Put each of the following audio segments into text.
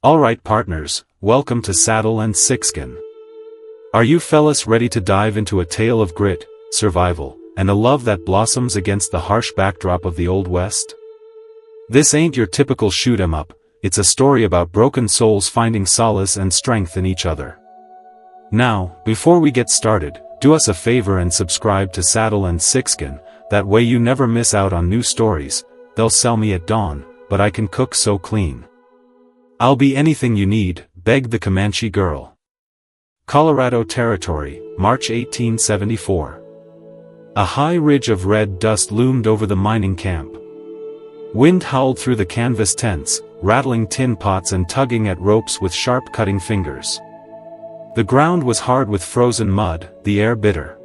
Alright partners, welcome to Saddle and Sixskin. Are you fellas ready to dive into a tale of grit, survival, and a love that blossoms against the harsh backdrop of the Old West? This ain't your typical shoot 'em up, it's a story about broken souls finding solace and strength in each other. Now, before we get started, do us a favor and subscribe to Saddle and Sixskin, that way you never miss out on new stories. They'll sell me at dawn, but I can cook so clean. I'll be anything you need, begged the Comanche girl. Colorado Territory, March 1874. A high ridge of red dust loomed over the mining camp. Wind howled through the canvas tents, rattling tin pots and tugging at ropes with sharp cutting fingers. The ground was hard with frozen mud, the air bitter.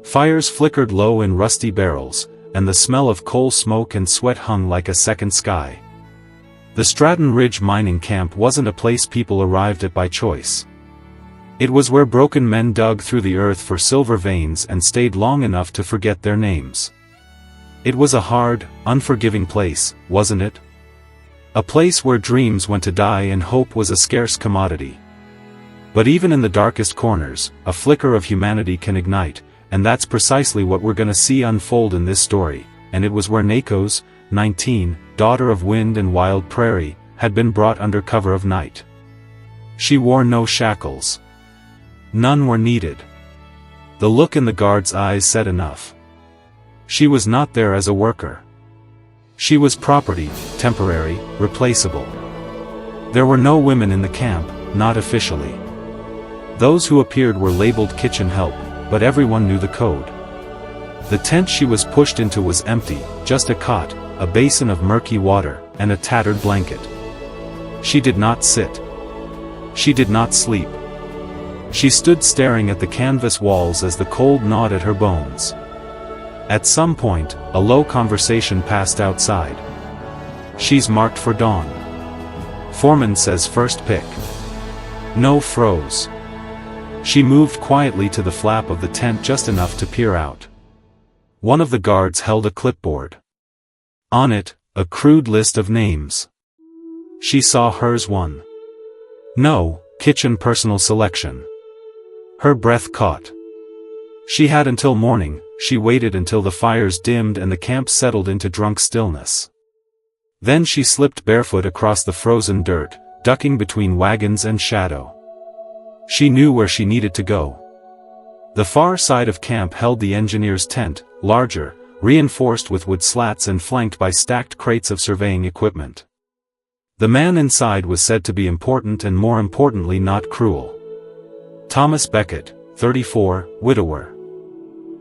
Fires flickered low in rusty barrels, and the smell of coal smoke and sweat hung like a second sky. The Straten Ridge Mining Camp wasn't a place people arrived at by choice. It was where broken men dug through the earth for silver veins and stayed long enough to forget their names. It was a hard, unforgiving place, wasn't it? A place where dreams went to die and hope was a scarce commodity. But even in the darkest corners, a flicker of humanity can ignite, and that's precisely what we're gonna see unfold in this story. And it was where Nakos, 19, daughter of wind and wild prairie, had been brought under cover of night. She wore no shackles. None were needed. The look in the guard's eyes said enough. She was not there as a worker. She was property, temporary, replaceable. There were no women in the camp, not officially. Those who appeared were labeled kitchen help, but everyone knew the code. The tent she was pushed into was empty, just a cot, a basin of murky water, and a tattered blanket. She did not sit. She did not sleep. She stood staring at the canvas walls as the cold gnawed at her bones. At some point, a low conversation passed outside. "She's marked for dawn. Foreman says first pick." No froze. She moved quietly to the flap of the tent just enough to peer out. One of the guards held a clipboard. On it, a crude list of names. She saw hers. One. No, kitchen personal selection. Her breath caught. She had until morning. She waited until the fires dimmed and the camp settled into drunk stillness. Then she slipped barefoot across the frozen dirt, ducking between wagons and shadow. She knew where she needed to go. The far side of camp held the engineer's tent, larger, reinforced with wood slats and flanked by stacked crates of surveying equipment. The man inside was said to be important and more importantly not cruel. Thomas Beckett, 34, widower.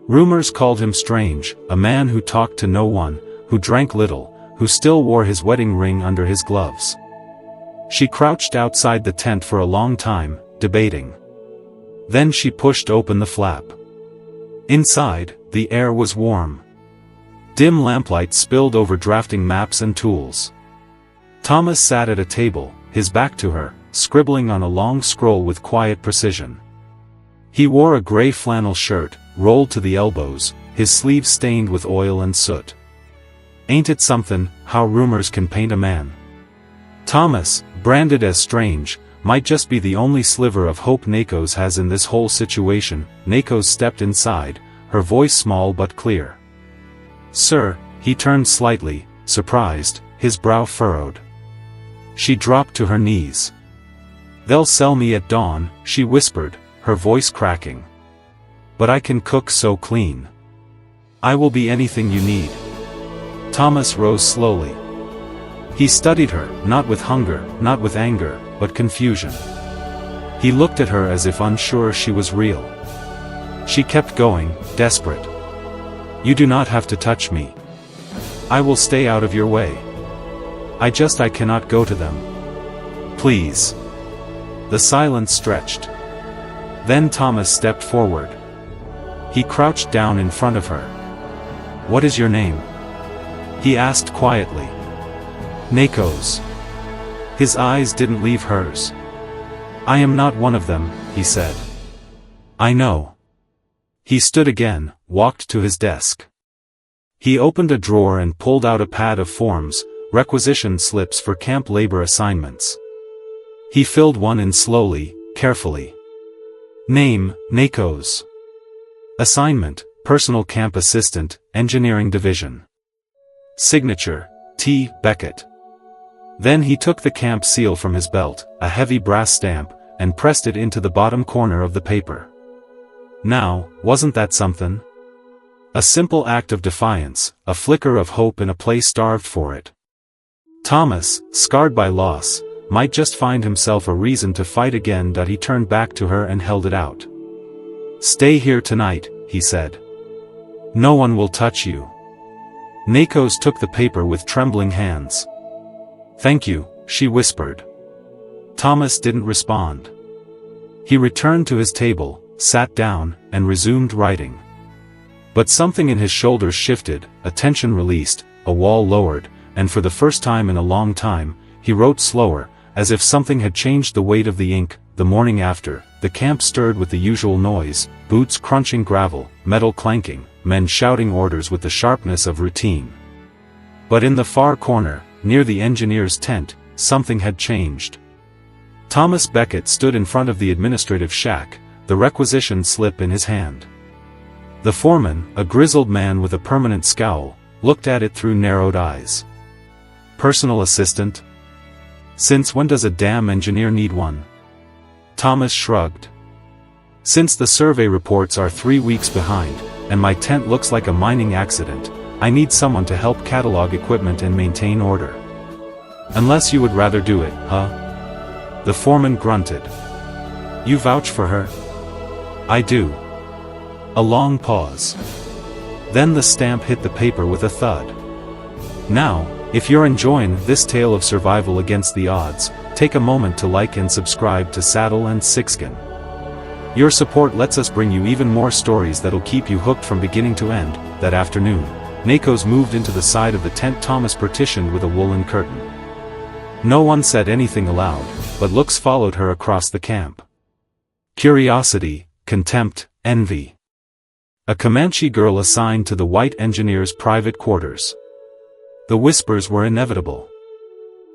Rumors called him strange, a man who talked to no one, who drank little, who still wore his wedding ring under his gloves. She crouched outside the tent for a long time, debating. Then she pushed open the flap. Inside, the air was warm. Dim lamplight spilled over drafting maps and tools. Thomas sat at a table, his back to her, scribbling on a long scroll with quiet precision. He wore a gray flannel shirt, rolled to the elbows, his sleeves stained with oil and soot. Ain't it something, how rumors can paint a man? Thomas, branded as strange, might just be the only sliver of hope Nakos has in this whole situation. Nakos stepped inside, her voice small but clear. "Sir," he turned slightly, surprised, his brow furrowed. She dropped to her knees. "They'll sell me at dawn," she whispered, her voice cracking. "But I can cook so clean. I will be anything you need." Thomas rose slowly. He studied her, not with hunger, not with anger, but confusion. He looked at her as if unsure she was real. She kept going, desperate. "You do not have to touch me. I will stay out of your way. I cannot go to them. Please." The silence stretched. Then Thomas stepped forward. He crouched down in front of her. "What is your name?" he asked quietly. "Nakos." His eyes didn't leave hers. "I am not one of them," he said. "I know." He stood again, walked to his desk. He opened a drawer and pulled out a pad of forms, requisition slips for camp labor assignments. He filled one in slowly, carefully. Name, Nakos. Assignment, Personal Camp Assistant, Engineering Division. Signature, T. Beckett. Then he took the camp seal from his belt, a heavy brass stamp, and pressed it into the bottom corner of the paper. Now, wasn't that something? A simple act of defiance, a flicker of hope in a place starved for it. Thomas, scarred by loss, might just find himself a reason to fight again. He turned back to her and held it out. Stay here tonight, he said. No one will touch you. Nakos took the paper with trembling hands. Thank you, she whispered. Thomas didn't respond. He returned to his table, sat down, and resumed writing. But something in his shoulders shifted, a tension released, a wall lowered, and for the first time in a long time, he wrote slower, as if something had changed the weight of the ink. The morning after, the camp stirred with the usual noise, boots crunching gravel, metal clanking, men shouting orders with the sharpness of routine. But in the far corner, near the engineer's tent, something had changed. Thomas Beckett stood in front of the administrative shack, the requisition slip in his hand. The foreman, a grizzled man with a permanent scowl, looked at it through narrowed eyes. Personal assistant? Since when does a damn engineer need one? Thomas shrugged. Since the survey reports are 3 weeks behind, and my tent looks like a mining accident, I need someone to help catalog equipment and maintain order. Unless you would rather do it, huh? The foreman grunted. You vouch for her? I do. A long pause. Then the stamp hit the paper with a thud. Now, if you're enjoying this tale of survival against the odds, take a moment to like and subscribe to Saddle and Sixskin. Your support lets us bring you even more stories that'll keep you hooked from beginning to end. That afternoon, Nakos moved into the side of the tent Thomas partitioned with a woolen curtain. No one said anything aloud, but looks followed her across the camp. Curiosity, contempt, envy. A Comanche girl assigned to the white engineer's private quarters. The whispers were inevitable.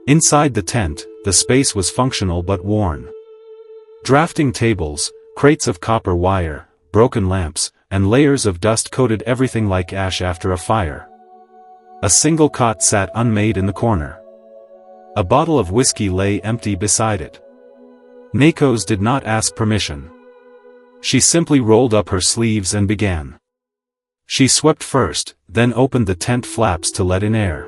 Inside the tent, the space was functional but worn. Drafting tables, crates of copper wire, broken lamps, and layers of dust coated everything like ash after a fire. A single cot sat unmade in the corner. A bottle of whiskey lay empty beside it. Nakos did not ask permission. She simply rolled up her sleeves and began. She swept first, then opened the tent flaps to let in air.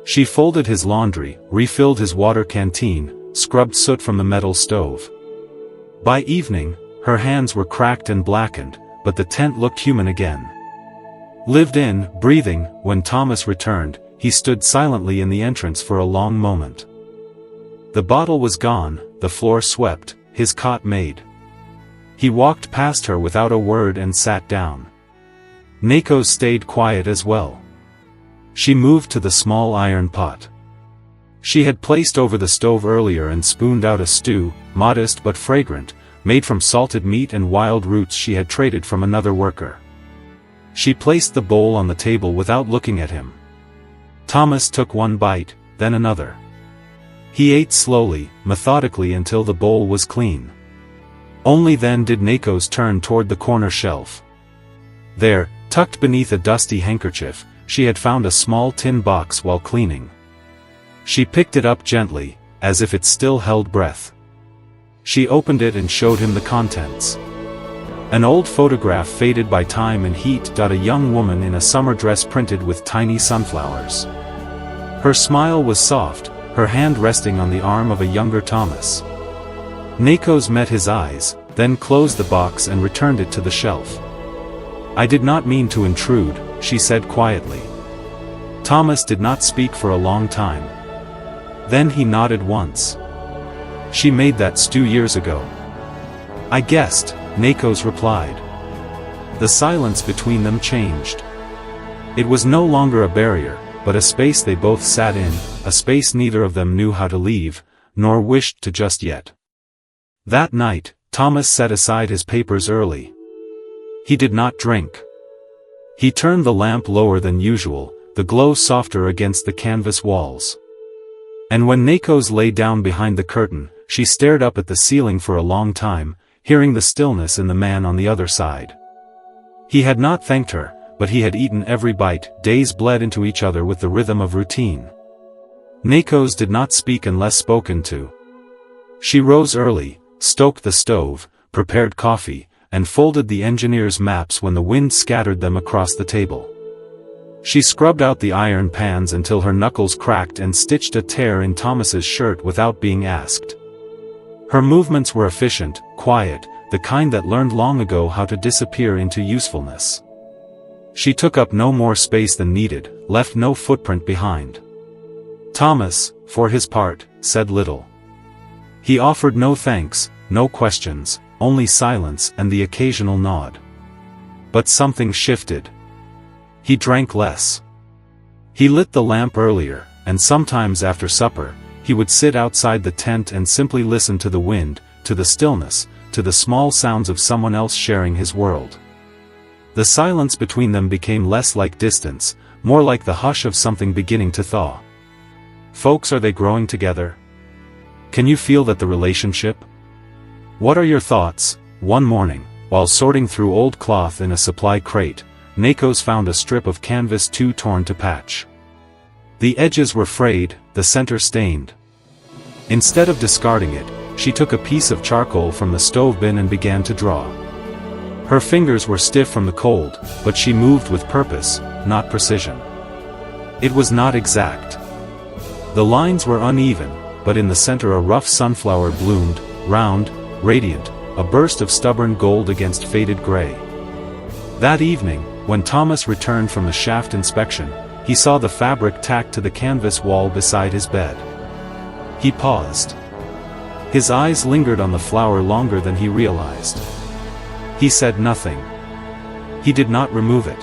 She folded his laundry, refilled his water canteen, scrubbed soot from the metal stove. By evening, her hands were cracked and blackened, but the tent looked human again. Lived in, breathing. When Thomas returned, he stood silently in the entrance for a long moment. The bottle was gone, the floor swept, his cot made. He walked past her without a word and sat down. Nakos stayed quiet as well. She moved to the small iron pot she had placed over the stove earlier and spooned out a stew, modest but fragrant, made from salted meat and wild roots she had traded from another worker. She placed the bowl on the table without looking at him. Thomas took one bite, then another. He ate slowly, methodically until the bowl was clean. Only then did Nakos turn toward the corner shelf. There, tucked beneath a dusty handkerchief, she had found a small tin box while cleaning. She picked it up gently, as if it still held breath. She opened it and showed him the contents. An old photograph faded by time and heat. A young woman in a summer dress printed with tiny sunflowers. Her smile was soft, her hand resting on the arm of a younger Thomas. Nakos met his eyes, then closed the box and returned it to the shelf. I did not mean to intrude, she said quietly. Thomas did not speak for a long time. Then he nodded once. She made that stew years ago. I guessed, Nakos replied. The silence between them changed. It was no longer a barrier, but a space they both sat in, a space neither of them knew how to leave, nor wished to just yet. That night, Thomas set aside his papers early. He did not drink. He turned the lamp lower than usual, the glow softer against the canvas walls. And when Nakos lay down behind the curtain, she stared up at the ceiling for a long time, hearing the stillness in the man on the other side. He had not thanked her, but he had eaten every bite. Days bled into each other with the rhythm of routine. Nakos did not speak unless spoken to. She rose early, stoked the stove, prepared coffee, and folded the engineer's maps when the wind scattered them across the table. She scrubbed out the iron pans until her knuckles cracked and stitched a tear in Thomas's shirt without being asked. Her movements were efficient, quiet, the kind that learned long ago how to disappear into usefulness. She took up no more space than needed, left no footprint behind. Thomas, for his part, said little. He offered no thanks, no questions, only silence and the occasional nod. But something shifted. He drank less. He lit the lamp earlier, and sometimes after supper, he would sit outside the tent and simply listen to the wind, to the stillness, to the small sounds of someone else sharing his world. The silence between them became less like distance, more like the hush of something beginning to thaw. Folks, are they growing together? Can you feel that the relationship? What are your thoughts? One morning, while sorting through old cloth in a supply crate, Nakos found a strip of canvas too torn to patch. The edges were frayed, the center stained. Instead of discarding it, she took a piece of charcoal from the stove bin and began to draw. Her fingers were stiff from the cold, but she moved with purpose, not precision. It was not exact. The lines were uneven, but in the center a rough sunflower bloomed, round, radiant, a burst of stubborn gold against faded gray. That evening, when Thomas returned from the shaft inspection, he saw the fabric tacked to the canvas wall beside his bed. He paused. His eyes lingered on the flower longer than he realized. He said nothing. He did not remove it.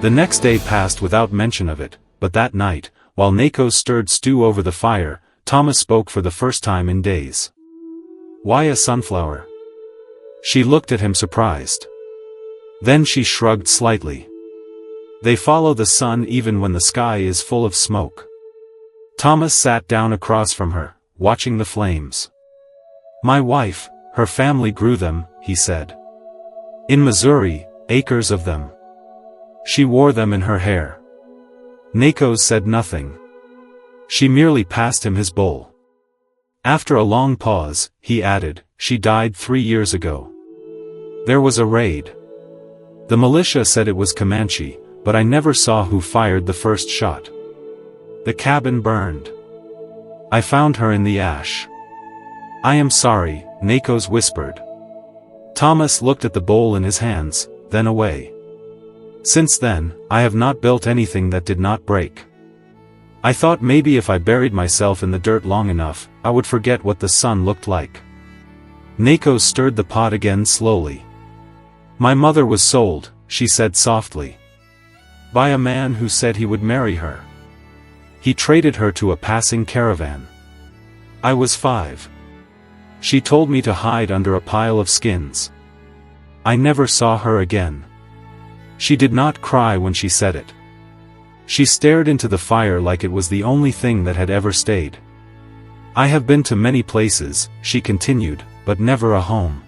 The next day passed without mention of it, but that night, while Nakos stirred stew over the fire, Thomas spoke for the first time in days. "Why a sunflower?" She looked at him surprised. Then she shrugged slightly. "They follow the sun even when the sky is full of smoke." Thomas sat down across from her, watching the flames. "My wife, her family grew them," he said. "In Missouri, acres of them. She wore them in her hair." Nakos said nothing. She merely passed him his bowl. After a long pause, he added, "She died 3 years ago. There was a raid. The militia said it was Comanche, but I never saw who fired the first shot. The cabin burned. I found her in the ash." "I am sorry," Nakos whispered. Thomas looked at the bowl in his hands, then away. "Since then, I have not built anything that did not break. I thought maybe if I buried myself in the dirt long enough, I would forget what the sun looked like." Nakos stirred the pot again slowly. "My mother was sold," she said softly. "By a man who said he would marry her. He traded her to a passing caravan. I was 5. She told me to hide under a pile of skins. I never saw her again." She did not cry when she said it. She stared into the fire like it was the only thing that had ever stayed. "I have been to many places," she continued, "but never a home.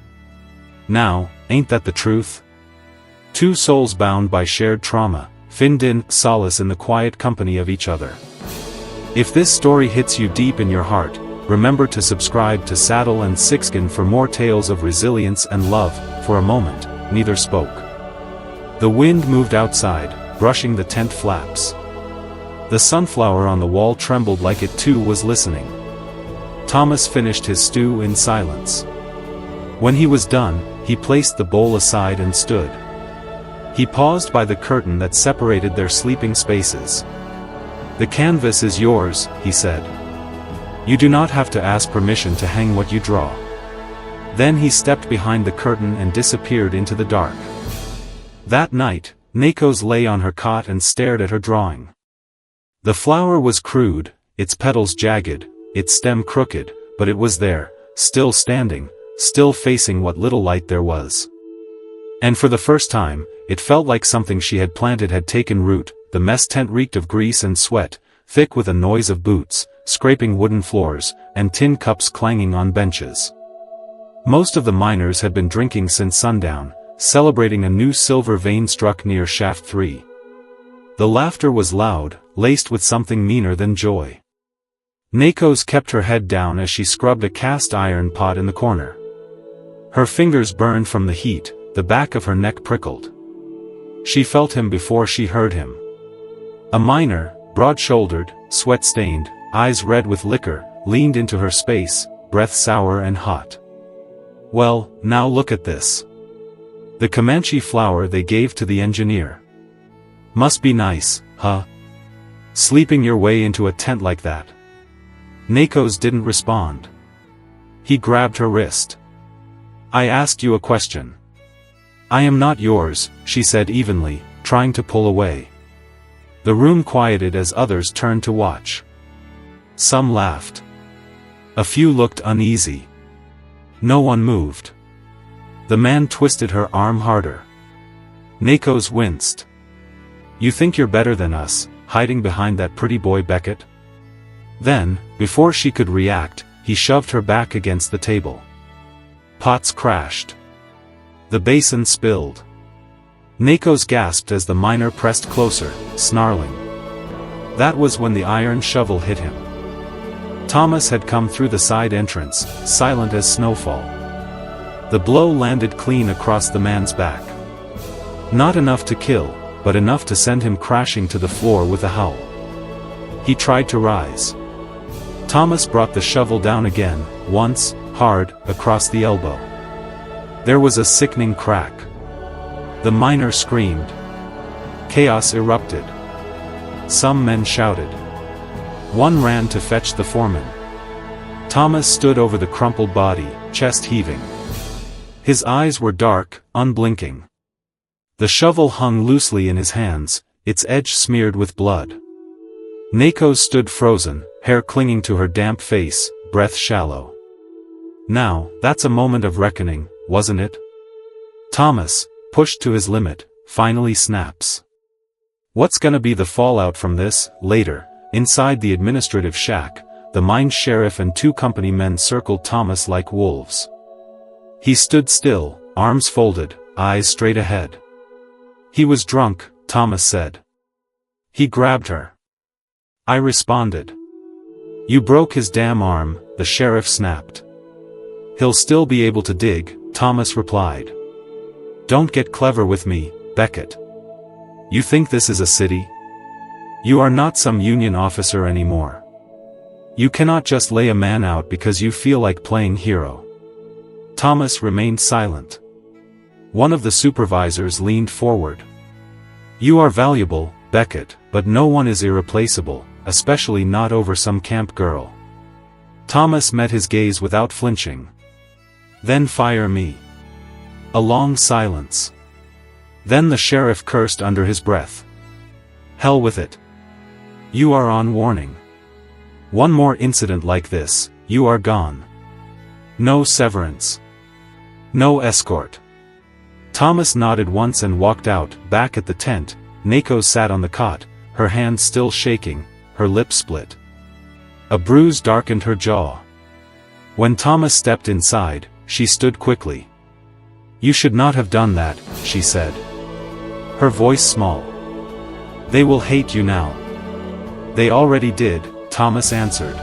Now, ain't that the truth? Two souls bound by shared trauma, find solace in the quiet company of each other." If this story hits you deep in your heart, remember to subscribe to Saddle and Sixskin for more tales of resilience and love. For a moment, neither spoke. The wind moved outside, brushing the tent flaps. The sunflower on the wall trembled like it too was listening. Thomas finished his stew in silence. When he was done, he placed the bowl aside and stood. He paused by the curtain that separated their sleeping spaces. "The canvas is yours," he said. "You do not have to ask permission to hang what you draw." Then he stepped behind the curtain and disappeared into the dark. That night, Nakos lay on her cot and stared at her drawing. The flower was crude, its petals jagged, its stem crooked, but it was there, still standing, still facing what little light there was. And for the first time, it felt like something she had planted had taken root. The mess tent reeked of grease and sweat, thick with a noise of boots, scraping wooden floors, and tin cups clanging on benches. Most of the miners had been drinking since sundown, celebrating a new silver vein struck near shaft 3. The laughter was loud, laced with something meaner than joy. Nakos kept her head down as she scrubbed a cast iron pot in the corner. Her fingers burned from the heat, the back of her neck prickled. She felt him before she heard him. A miner, broad-shouldered, sweat-stained, eyes red with liquor, leaned into her space, breath sour and hot. "Well, now look at this. The Comanche flower they gave to the engineer. Must be nice, huh? Sleeping your way into a tent like that." Nakos didn't respond. He grabbed her wrist. "I asked you a question." "I am not yours," she said evenly, trying to pull away. The room quieted as others turned to watch. Some laughed. A few looked uneasy. No one moved. The man twisted her arm harder. Nakos winced. "You think you're better than us, hiding behind that pretty boy Beckett?" Then, before she could react, he shoved her back against the table. Pots crashed. The basin spilled. Nakos gasped as the miner pressed closer, snarling. That was when the iron shovel hit him. Thomas had come through the side entrance, silent as snowfall. The blow landed clean across the man's back. Not enough to kill, but enough to send him crashing to the floor with a howl. He tried to rise. Thomas brought the shovel down again, once, hard, across the elbow. There was a sickening crack. The miner screamed. Chaos erupted. Some men shouted. One ran to fetch the foreman. Thomas stood over the crumpled body, chest heaving. His eyes were dark, unblinking. The shovel hung loosely in his hands, its edge smeared with blood. Nakos stood frozen, hair clinging to her damp face, breath shallow. Now, that's a moment of reckoning, wasn't it? Thomas, pushed to his limit, finally snaps. What's gonna be the fallout from this? Later, inside the administrative shack, the mine sheriff and 2 company men circled Thomas like wolves. He stood still, arms folded, eyes straight ahead. He was drunk, Thomas said. He grabbed her. I responded. You broke his damn arm, the sheriff snapped. He'll still be able to dig, Thomas replied. Don't get clever with me, Beckett. You think this is a city? You are not some union officer anymore. You cannot just lay a man out because you feel like playing hero. Thomas remained silent. One of the supervisors leaned forward. You are valuable, Beckett, but no one is irreplaceable, especially not over some camp girl. Thomas met his gaze without flinching. Then fire me. A long silence. Then the sheriff cursed under his breath. Hell with it. You are on warning. One more incident like this, you are gone. No severance. No escort. Thomas nodded once and walked out. Back at the tent, Nakos sat on the cot, her hands still shaking, her lips split. A bruise darkened her jaw. When Thomas stepped inside, she stood quickly. You should not have done that, she said. Her voice small. They will hate you now. They already did, Thomas answered.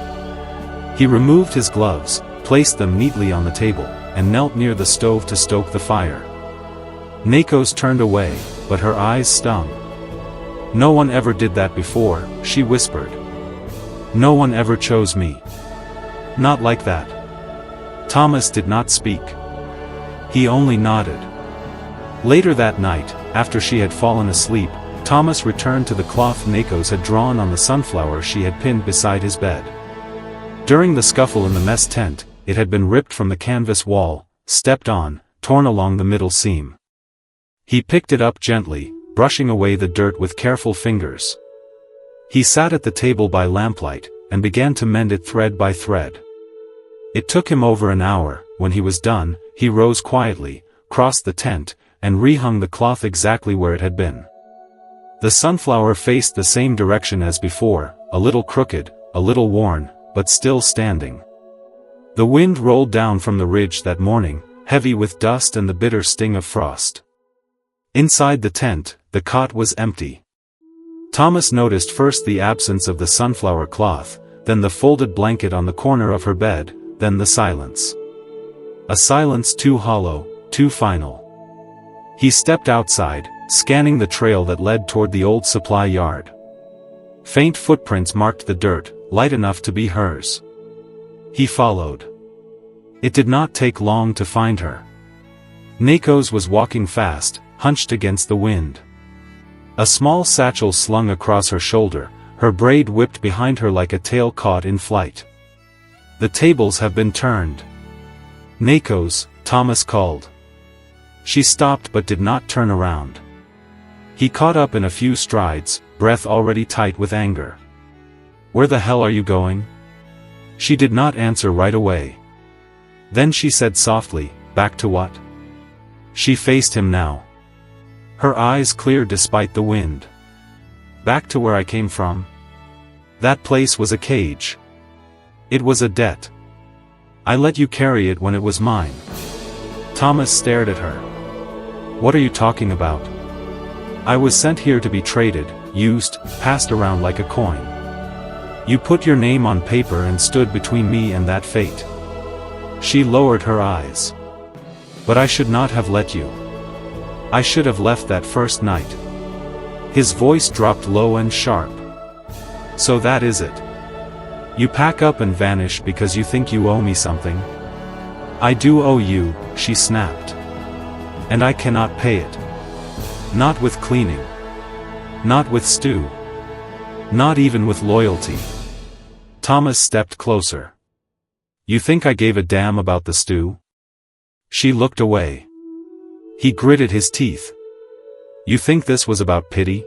He removed his gloves, placed them neatly on the table, and knelt near the stove to stoke the fire. Nakos turned away, but her eyes stung. No one ever did that before, she whispered. No one ever chose me. Not like that. Thomas did not speak. He only nodded. Later that night, after she had fallen asleep, Thomas returned to the cloth Nakos had drawn on the sunflower she had pinned beside his bed. During the scuffle in the mess tent, it had been ripped from the canvas wall, stepped on, torn along the middle seam. He picked it up gently, brushing away the dirt with careful fingers. He sat at the table by lamplight, and began to mend it thread by thread. It took him over an hour. When he was done, he rose quietly, crossed the tent, and rehung the cloth exactly where it had been. The sunflower faced the same direction as before, a little crooked, a little worn, but still standing. The wind rolled down from the ridge that morning, heavy with dust and the bitter sting of frost. Inside the tent, the cot was empty. Thomas noticed first the absence of the sunflower cloth, then the folded blanket on the corner of her bed, then the silence. A silence too hollow, too final. He stepped outside, scanning the trail that led toward the old supply yard. Faint footprints marked the dirt, light enough to be hers. He followed. It did not take long to find her. Nakos was walking fast, hunched against the wind. A small satchel slung across her shoulder, her braid whipped behind her like a tail caught in flight. "The tables have been turned." "Nakos," Thomas called. She stopped but did not turn around. He caught up in a few strides, breath already tight with anger. "Where the hell are you going?" She did not answer right away. Then she said softly, "Back to what?" She faced him now. Her eyes clear despite the wind. "Back to where I came from. That place was a cage. It was a debt. I let you carry it when it was mine." Thomas stared at her. "What are you talking about? I was sent here to be traded, used, passed around like a coin. You put your name on paper and stood between me and that fate." She lowered her eyes. "But I should not have let you. I should have left that first night." His voice dropped low and sharp. "So that is it. You pack up and vanish because you think you owe me something?" "I do owe you," she snapped. "And I cannot pay it. Not with cleaning. Not with stew. Not even with loyalty." Thomas stepped closer. "You think I gave a damn about the stew?" She looked away. He gritted his teeth. "You think this was about pity?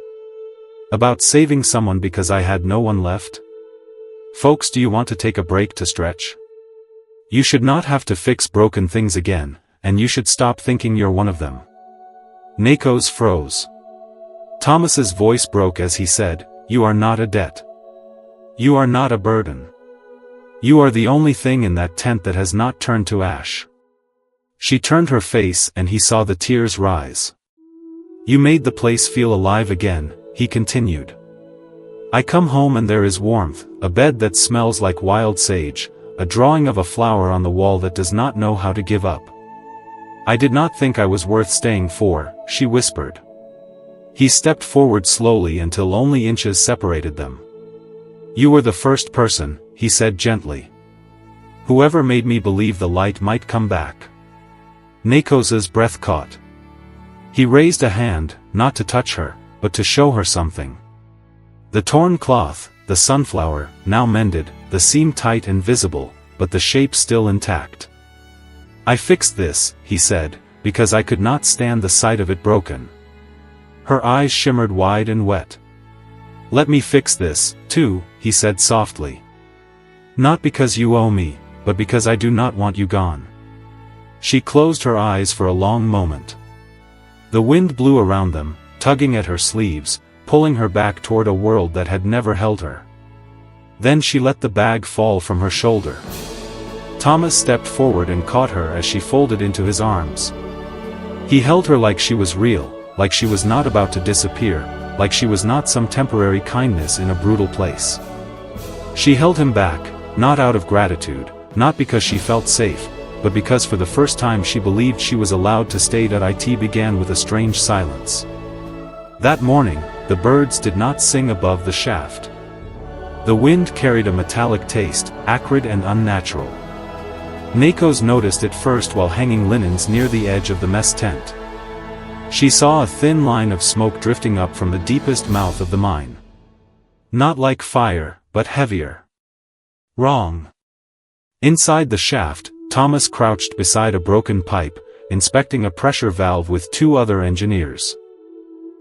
About saving someone because I had no one left? Folks, do you want to take a break to stretch? You should not have to fix broken things again, and you should stop thinking you're one of them." Nakos froze. Thomas's voice broke as he said, "You are not a debt. You are not a burden. You are the only thing in that tent that has not turned to ash." She turned her face and he saw the tears rise. "You made the place feel alive again," he continued. "I come home and there is warmth, a bed that smells like wild sage, a drawing of a flower on the wall that does not know how to give up. I did not think I was worth staying for," she whispered. He stepped forward slowly until only inches separated them. "You were the first person," he said gently. "Whoever made me believe the light might come back." Nakos's breath caught. He raised a hand, not to touch her, but to show her something. The torn cloth, the sunflower, now mended, the seam tight and visible, but the shape still intact. "I fixed this," he said, "because I could not stand the sight of it broken." Her eyes shimmered wide and wet. "Let me fix this, too," he said softly. "Not because you owe me, but because I do not want you gone." She closed her eyes for a long moment. The wind blew around them, tugging at her sleeves, pulling her back toward a world that had never held her. Then she let the bag fall from her shoulder. Thomas stepped forward and caught her as she folded into his arms. He held her like she was real, like she was not about to disappear, like she was not some temporary kindness in a brutal place. She held him back, not out of gratitude, not because she felt safe, but because for the first time she believed she was allowed to stay. It began with a strange silence. That morning, the birds did not sing above the shaft. The wind carried a metallic taste, acrid and unnatural. Nakos noticed it first while hanging linens near the edge of the mess tent. She saw a thin line of smoke drifting up from the deepest mouth of the mine. Not like fire, but heavier. Wrong. Inside the shaft, Thomas crouched beside a broken pipe, inspecting a pressure valve with two other engineers.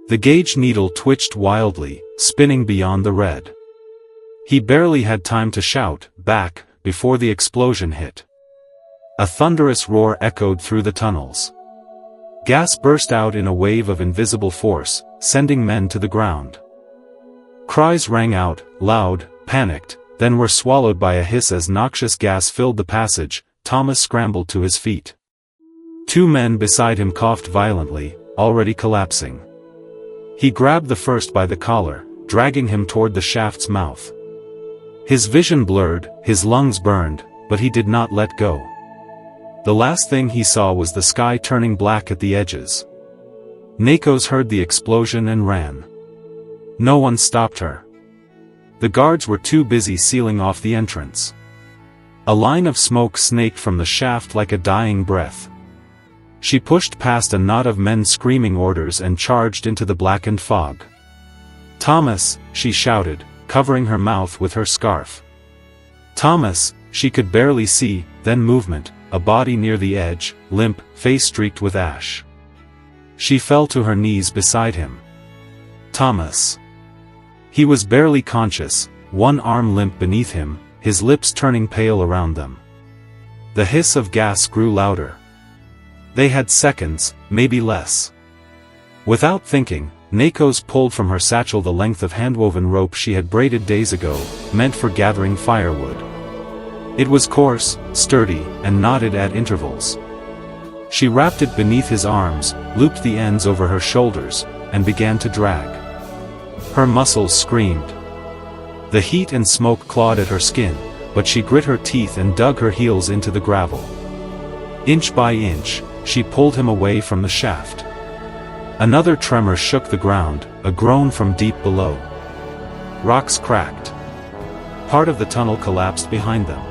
The gauge needle twitched wildly, spinning beyond the red. He barely had time to shout, "Back," before the explosion hit. A thunderous roar echoed through the tunnels. Gas burst out in a wave of invisible force, sending men to the ground. Cries rang out, loud, panicked, then were swallowed by a hiss as noxious gas filled the passage. Thomas scrambled to his feet. Two men beside him coughed violently, already collapsing. He grabbed the first by the collar, dragging him toward the shaft's mouth. His vision blurred, his lungs burned, but he did not let go. The last thing he saw was the sky turning black at the edges. Nakos heard the explosion and ran. No one stopped her. The guards were too busy sealing off the entrance. A line of smoke snaked from the shaft like a dying breath. She pushed past a knot of men screaming orders and charged into the blackened fog. "Thomas," she shouted, covering her mouth with her scarf. "Thomas," she could barely see, then movement, a body near the edge, limp, face streaked with ash. She fell to her knees beside him. "Thomas." He was barely conscious, one arm limp beneath him, his lips turning pale around them. The hiss of gas grew louder. They had seconds, maybe less. Without thinking, Nakos pulled from her satchel the length of handwoven rope she had braided days ago, meant for gathering firewood. It was coarse, sturdy, and knotted at intervals. She wrapped it beneath his arms, looped the ends over her shoulders, and began to drag. Her muscles screamed. The heat and smoke clawed at her skin, but she grit her teeth and dug her heels into the gravel. Inch by inch, she pulled him away from the shaft. Another tremor shook the ground, a groan from deep below. Rocks cracked. Part of the tunnel collapsed behind them.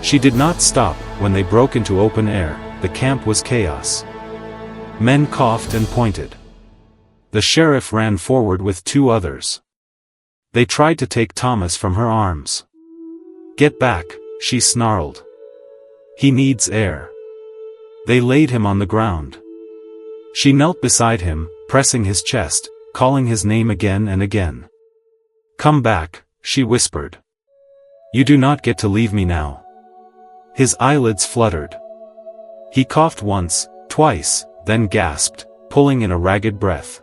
She did not stop. When they broke into open air, the camp was chaos. Men coughed and pointed. The sheriff ran forward with two others. They tried to take Thomas from her arms. "Get back," she snarled. "He needs air." They laid him on the ground. She knelt beside him, pressing his chest, calling his name again and again. "Come back," she whispered. "You do not get to leave me now." His eyelids fluttered. He coughed once, twice, then gasped, pulling in a ragged breath.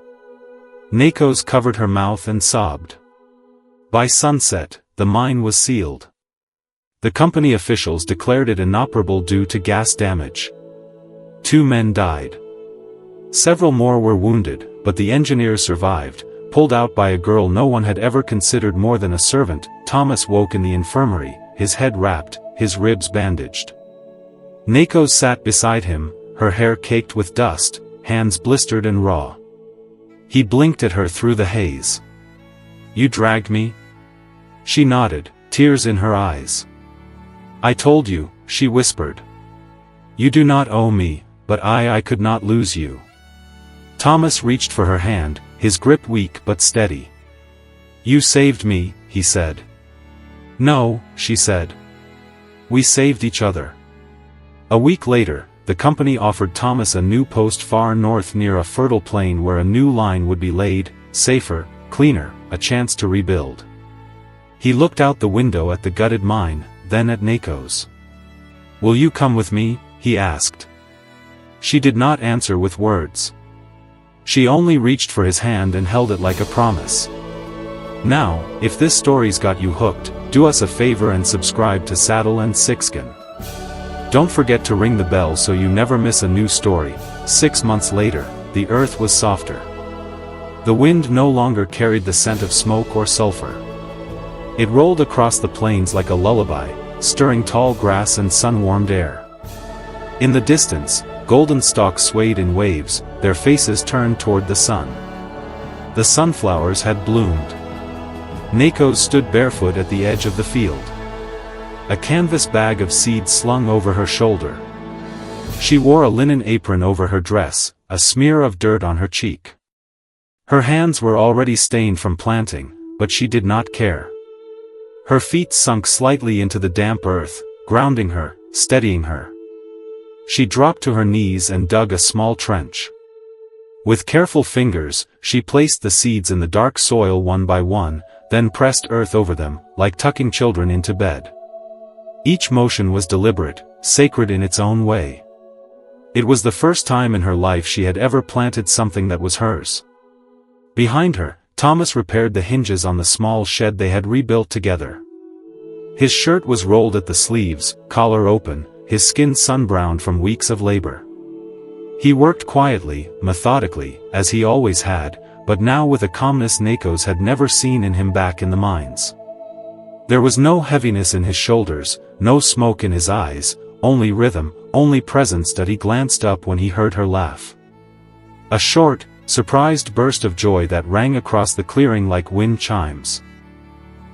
Nakos covered her mouth and sobbed. By sunset, the mine was sealed. The company officials declared it inoperable due to gas damage. 2 men died. Several more were wounded, but the engineers survived, pulled out by a girl no one had ever considered more than a servant. Thomas woke in the infirmary, his head wrapped, his ribs bandaged. Nakos sat beside him, her hair caked with dust, hands blistered and raw. He blinked at her through the haze. "You dragged me?" She nodded, tears in her eyes. "I told you," she whispered. "You do not owe me, but I could not lose you." Thomas reached for her hand, his grip weak but steady. "You saved me," he said. "No," she said. "We saved each other." A week later, the company offered Thomas a new post far north near a fertile plain where a new line would be laid, safer, cleaner, a chance to rebuild. He looked out the window at the gutted mine, then at Nakos. "Will you come with me?" he asked. She did not answer with words. She only reached for his hand and held it like a promise. Now, if this story's got you hooked, do us a favor and subscribe to Saddle and Sixskin. Don't forget to ring the bell so you never miss a new story. 6 months later, the earth was softer. The wind no longer carried the scent of smoke or sulfur. It rolled across the plains like a lullaby, stirring tall grass and sun-warmed air. In the distance, golden stalks swayed in waves, their faces turned toward the sun. The sunflowers had bloomed. Nakos stood barefoot at the edge of the field. A canvas bag of seeds slung over her shoulder. She wore a linen apron over her dress, a smear of dirt on her cheek. Her hands were already stained from planting, but she did not care. Her feet sunk slightly into the damp earth, grounding her, steadying her. She dropped to her knees and dug a small trench. With careful fingers, she placed the seeds in the dark soil one by one, then pressed earth over them, like tucking children into bed. Each motion was deliberate, sacred in its own way. It was the first time in her life she had ever planted something that was hers. Behind her, Thomas repaired the hinges on the small shed they had rebuilt together. His shirt was rolled at the sleeves, collar open, his skin sun-browned from weeks of labor. He worked quietly, methodically, as he always had, but now with a calmness Nakos had never seen in him back in the mines. There was no heaviness in his shoulders, no smoke in his eyes, only rhythm, only presence that he glanced up when he heard her laugh. A short, surprised burst of joy that rang across the clearing like wind chimes.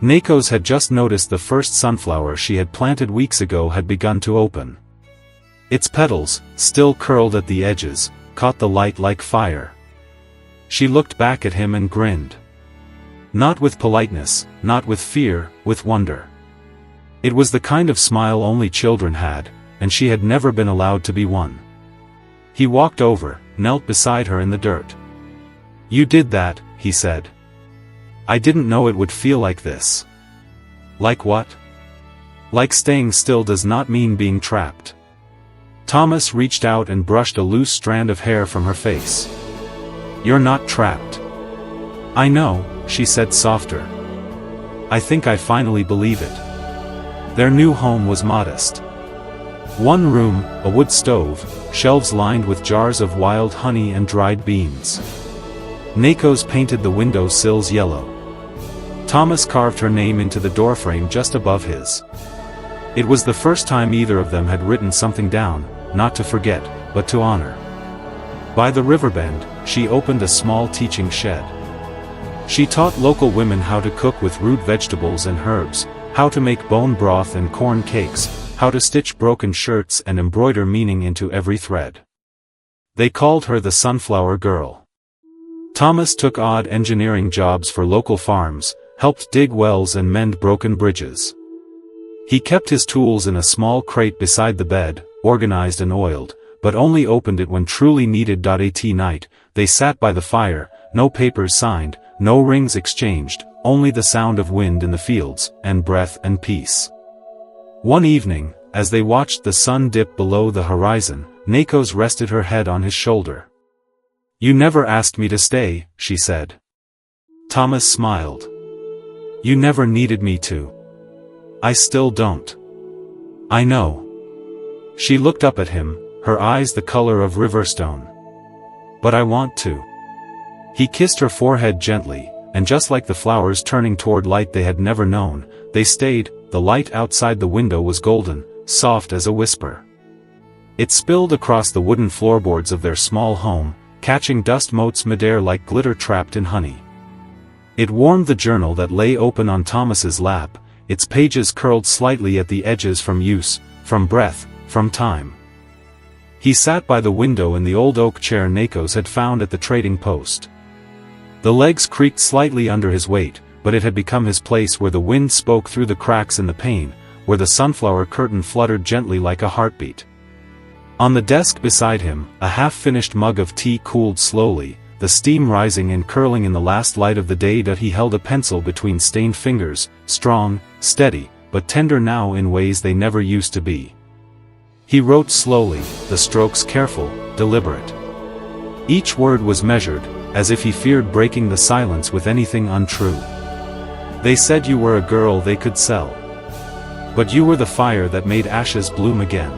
Nakos had just noticed the first sunflower she had planted weeks ago had begun to open. Its petals, still curled at the edges, caught the light like fire. She looked back at him and grinned. Not with politeness, not with fear, with wonder. It was the kind of smile only children had, and she had never been allowed to be one. He walked over, knelt beside her in the dirt. "You did that," he said. "I didn't know it would feel like this." "Like what?" "Like staying still does not mean being trapped." Thomas reached out and brushed a loose strand of hair from her face. "You're not trapped." "I know," she said softer. "I think I finally believe it." Their new home was modest. One room, a wood stove, shelves lined with jars of wild honey and dried beans. Nakos painted the window sills yellow. Thomas carved her name into the doorframe just above his. It was the first time either of them had written something down, not to forget, but to honor. By the river bend, she opened a small teaching shed. She taught local women how to cook with root vegetables and herbs, how to make bone broth and corn cakes, how to stitch broken shirts and embroider meaning into every thread. They called her the Sunflower Girl. Thomas took odd engineering jobs for local farms, helped dig wells and mend broken bridges. He kept his tools in a small crate beside the bed, organized and oiled, but only opened it when truly needed. At night, they sat by the fire, no papers signed, no rings exchanged, only the sound of wind in the fields, and breath and peace. One evening, as they watched the sun dip below the horizon, Nakos rested her head on his shoulder. "You never asked me to stay," she said. Thomas smiled. "You never needed me to." "I still don't." "I know." She looked up at him, her eyes the color of riverstone. "But I want to." He kissed her forehead gently, and just like the flowers turning toward light they had never known, they stayed. The light outside the window was golden, soft as a whisper. It spilled across the wooden floorboards of their small home, catching dust motes midair like glitter trapped in honey. It warmed the journal that lay open on Thomas's lap, its pages curled slightly at the edges from use, from breath, from time. He sat by the window in the old oak chair Nakos had found at the trading post. The legs creaked slightly under his weight, but it had become his place where the wind spoke through the cracks in the pane, where the sunflower curtain fluttered gently like a heartbeat. On the desk beside him, a half-finished mug of tea cooled slowly, the steam rising and curling in the last light of the day. He held a pencil between stained fingers, strong, steady, but tender now in ways they never used to be. He wrote slowly, the strokes careful, deliberate. Each word was measured, as if he feared breaking the silence with anything untrue. "They said you were a girl they could sell. But you were the fire that made ashes bloom again.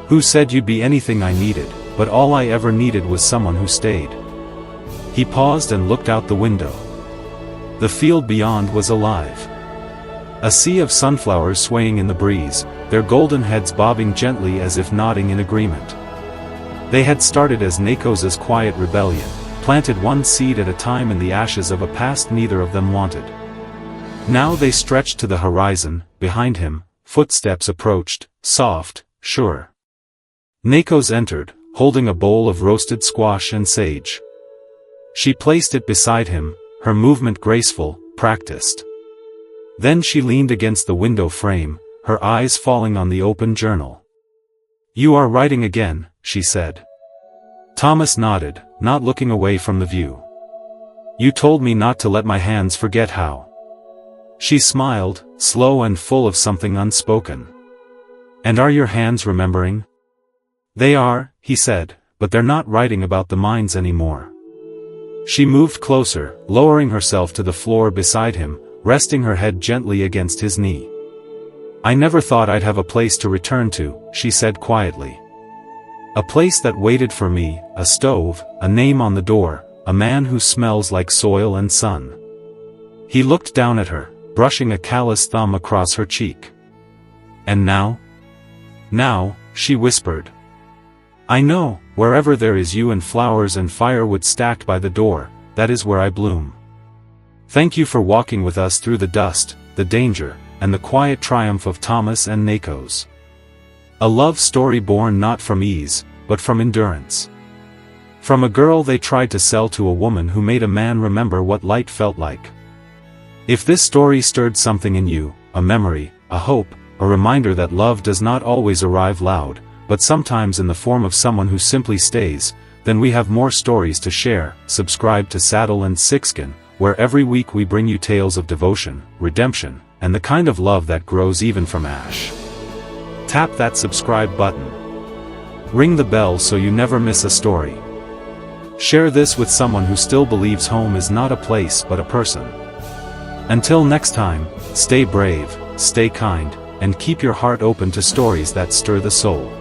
Who said you'd be anything I needed, but all I ever needed was someone who stayed." He paused and looked out the window. The field beyond was alive. A sea of sunflowers swaying in the breeze, their golden heads bobbing gently as if nodding in agreement. They had started as Nakos's quiet rebellion, planted one seed at a time in the ashes of a past neither of them wanted. Now they stretched to the horizon. Behind him, footsteps approached, soft, sure. Nakos entered, holding a bowl of roasted squash and sage. She placed it beside him, her movement graceful, practiced. Then she leaned against the window frame, her eyes falling on the open journal. "You are writing again," she said. Thomas nodded, not looking away from the view. "You told me not to let my hands forget how." She smiled, slow and full of something unspoken. "And are your hands remembering?" They are, he said, but they're not writing about the mines anymore. She moved closer, lowering herself to the floor beside him, resting her head gently against his knee. I never thought I'd have a place to return to, she said quietly. A place that waited for me, a stove, a name on the door, a man who smells like soil and sun. He looked down at her, brushing a callous thumb across her cheek. And now? Now, she whispered. I know, wherever there is you and flowers and firewood stacked by the door, that is where I bloom. Thank you for walking with us through the dust, the danger, and the quiet triumph of Thomas and Nakos. A love story born not from ease, but from endurance. From a girl they tried to sell to a woman who made a man remember what light felt like. If this story stirred something in you, a memory, a hope, a reminder that love does not always arrive loud, but sometimes in the form of someone who simply stays, then we have more stories to share. Subscribe to Saddle and Sixskin, where every week we bring you tales of devotion, redemption, and the kind of love that grows even from ash. Tap that subscribe button. Ring the bell so you never miss a story. Share this with someone who still believes home is not a place but a person. Until next time, stay brave, stay kind, and keep your heart open to stories that stir the soul.